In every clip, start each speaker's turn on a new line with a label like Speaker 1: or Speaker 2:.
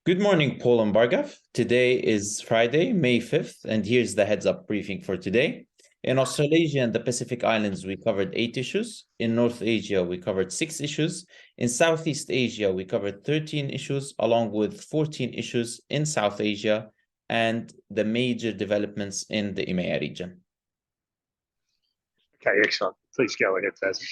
Speaker 1: Good morning, Paul and Bhargav. Today is Friday, May 5th, and here's the heads-up briefing for today. In Australasia and the Pacific Islands, we covered 8 issues. In North Asia, we covered 6 issues. In Southeast Asia, we covered 13 issues, along with 14 issues in South Asia and the major developments in the EMEA region.
Speaker 2: Okay, excellent. Please go ahead, Bassel.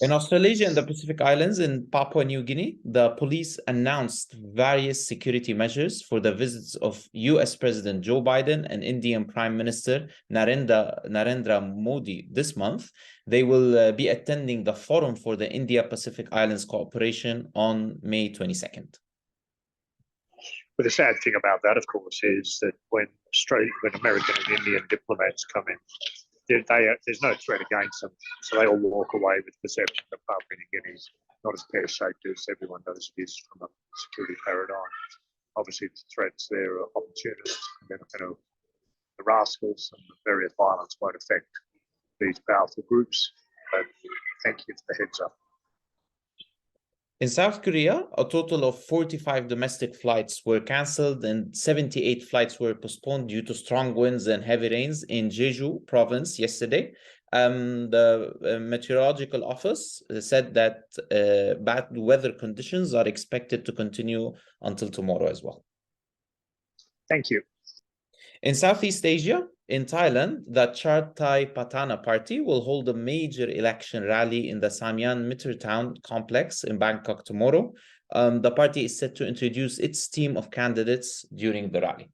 Speaker 1: In Australasia and the Pacific Islands, in Papua New Guinea, the police announced various security measures for the visits of US President Joe Biden and Indian Prime Minister Narendra Modi this month. They will be attending the Forum for the India-Pacific Islands Cooperation on May 22nd.
Speaker 2: But the sad thing about that, of course, is that when American and Indian diplomats come in, there's no threat against them, so they all walk away with the perception that Papua New Guinea is not as pear-shaped as everyone knows it is from a security paradigm. Obviously, the threats there are opportunists, and then the rascals and the various violence won't affect these powerful groups. But thank you for the heads up.
Speaker 1: In South Korea, a total of 45 domestic flights were cancelled and 78 flights were postponed due to strong winds and heavy rains in Jeju province yesterday. The meteorological office said that bad weather conditions are expected to continue until tomorrow as well.
Speaker 2: Thank you.
Speaker 1: In Southeast Asia, in Thailand, the Chartai Patana party will hold a major election rally in the Samyan Mittertown complex in Bangkok tomorrow. The party is set to introduce its team of candidates during the rally.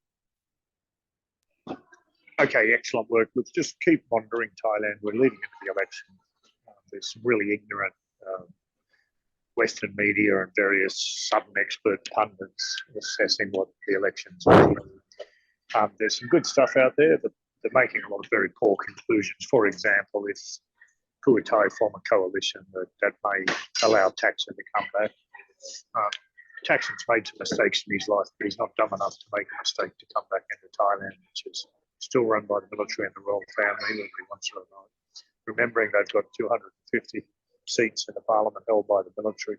Speaker 2: Okay, excellent work. Let's just keep monitoring Thailand. We're leading into the election. There's some really ignorant Western media and various Southern expert pundits assessing what the elections are. There's some good stuff out there, but they're making a lot of very poor conclusions. For example, if Kuitai form a coalition, that may allow Thaksin to come back. Thaksin's made some mistakes in his life, but he's not dumb enough to make a mistake to come back into Thailand, which is still run by the military and the royal family every once in a while. Remembering they've got 250 seats in the parliament held by the military.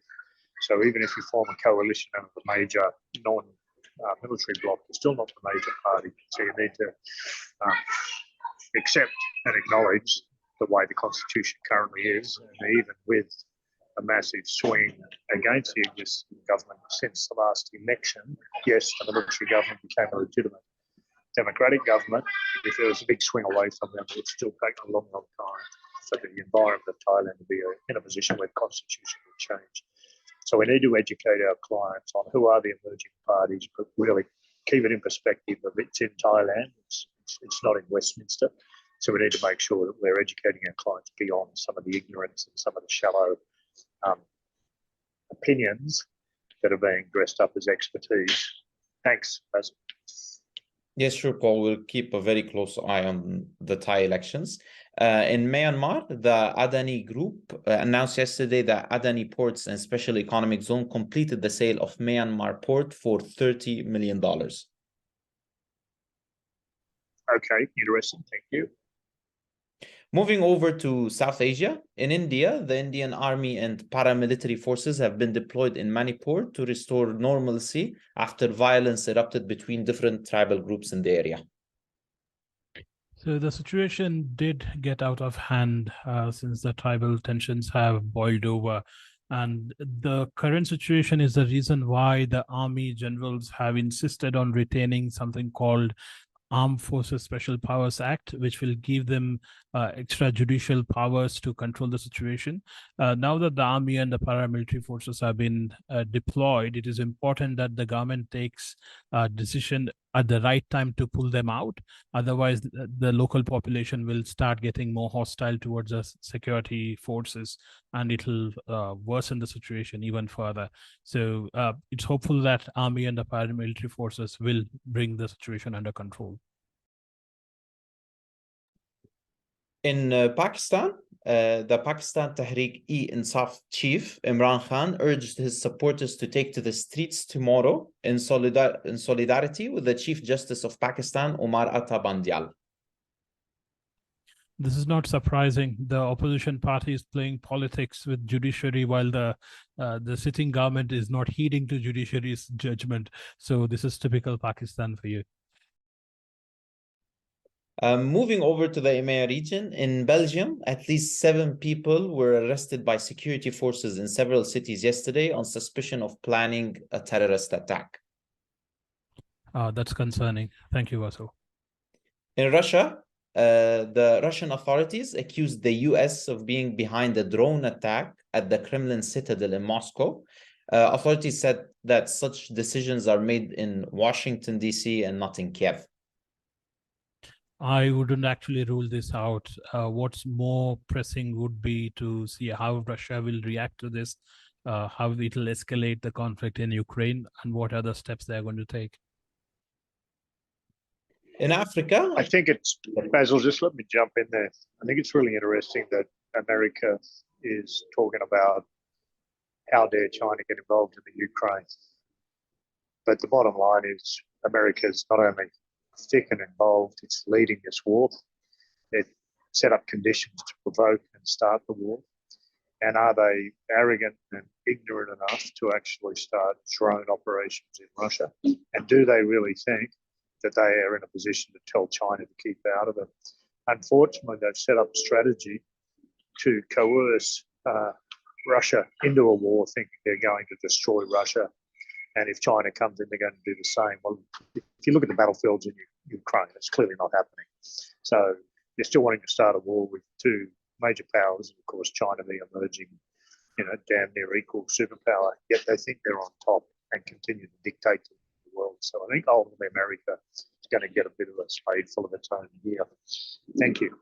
Speaker 2: So even if you form a coalition of the major military bloc, is still not the major party. So you need to accept and acknowledge the way the constitution currently is, and even with a massive swing against the existing government since the last election, yes, the military government became a legitimate democratic government. If there was a big swing away from them, it would still take a long, long time for the environment of Thailand to be in a position where the constitution would change. So we need to educate our clients on who are the emerging parties, but really keep it in perspective of it's in Thailand, it's not in Westminster. So we need to make sure that we're educating our clients beyond some of the ignorance and some of the shallow opinions that are being dressed up as expertise. Thanks, Bassel.
Speaker 1: Yes, sure, Paul. We'll keep a very close eye on the Thai elections. In Myanmar, the Adani Group announced yesterday that Adani Ports and Special Economic Zone completed the sale of Myanmar Port for $30 million.
Speaker 2: Okay, interesting. Thank you.
Speaker 1: Moving over to South Asia, in India, the Indian Army and paramilitary forces have been deployed in Manipur to restore normalcy after violence erupted between different tribal groups in the area.
Speaker 3: So the situation did get out of hand since the tribal tensions have boiled over. And the current situation is the reason why the army generals have insisted on retaining something called Armed Forces Special Powers Act, which will give them extrajudicial powers to control the situation. Now that the army and the paramilitary forces have been deployed, it is important that the government takes a decision at the right time to pull them out. Otherwise, the local population will start getting more hostile towards the security forces, and it will worsen the situation even further. So it's hopeful that army and the paramilitary forces will bring the situation under control.
Speaker 1: In Pakistan, the Pakistan Tehreek-e-Insaf chief, Imran Khan, urged his supporters to take to the streets tomorrow in solidarity with the Chief Justice of Pakistan, Omar Atta Bandial.
Speaker 3: This is not surprising. The opposition party is playing politics with judiciary while the sitting government is not heeding to judiciary's judgment. So this is typical Pakistan for you.
Speaker 1: Moving over to the EMEA region, in Belgium, at least 7 people were arrested by security forces in several cities yesterday on suspicion of planning a terrorist attack.
Speaker 3: That's concerning. Thank you, Bassel.
Speaker 1: In Russia, the Russian authorities accused the US of being behind a drone attack at the Kremlin citadel in Moscow. Authorities said that such decisions are made in Washington, D.C. and not in Kiev.
Speaker 3: I wouldn't actually rule this out. What's more pressing would be to see how Russia will react to this, how it will escalate the conflict in Ukraine, and what other steps they're going to take.
Speaker 1: In Africa,
Speaker 2: I think it's, Basil, just let me jump in there. I think it's really interesting that America is talking about how dare China get involved in the Ukraine. But the bottom line is America is not only thick and involved, it's leading this war. It set up conditions to provoke and start the war. And are they arrogant and ignorant enough to actually start drone operations in Russia? And do they really think that they are in a position to tell China to keep out of it? Unfortunately, they've set up a strategy to coerce Russia into a war, thinking they're going to destroy Russia. And if China comes in, they're going to do the same. Well, if you look at the battlefields in Ukraine, it's clearly not happening. So they're still wanting to start a war with 2 major powers, and of course, China, the emerging, damn near equal superpower. Yet they think they're on top and continue to dictate to the world. So I think ultimately America is going to get a bit of a spade full of its own here. Thank you.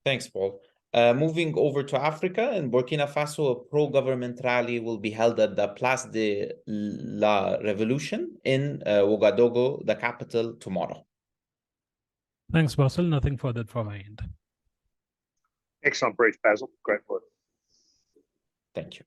Speaker 1: thanks, Paul. Moving over to Africa, in Burkina Faso, a pro-government rally will be held at the Place de la Revolution in Ouagadougou, the capital, tomorrow.
Speaker 3: Thanks, Bassel. Nothing further from my end.
Speaker 2: Excellent brief, Basil. Great work.
Speaker 1: Thank you.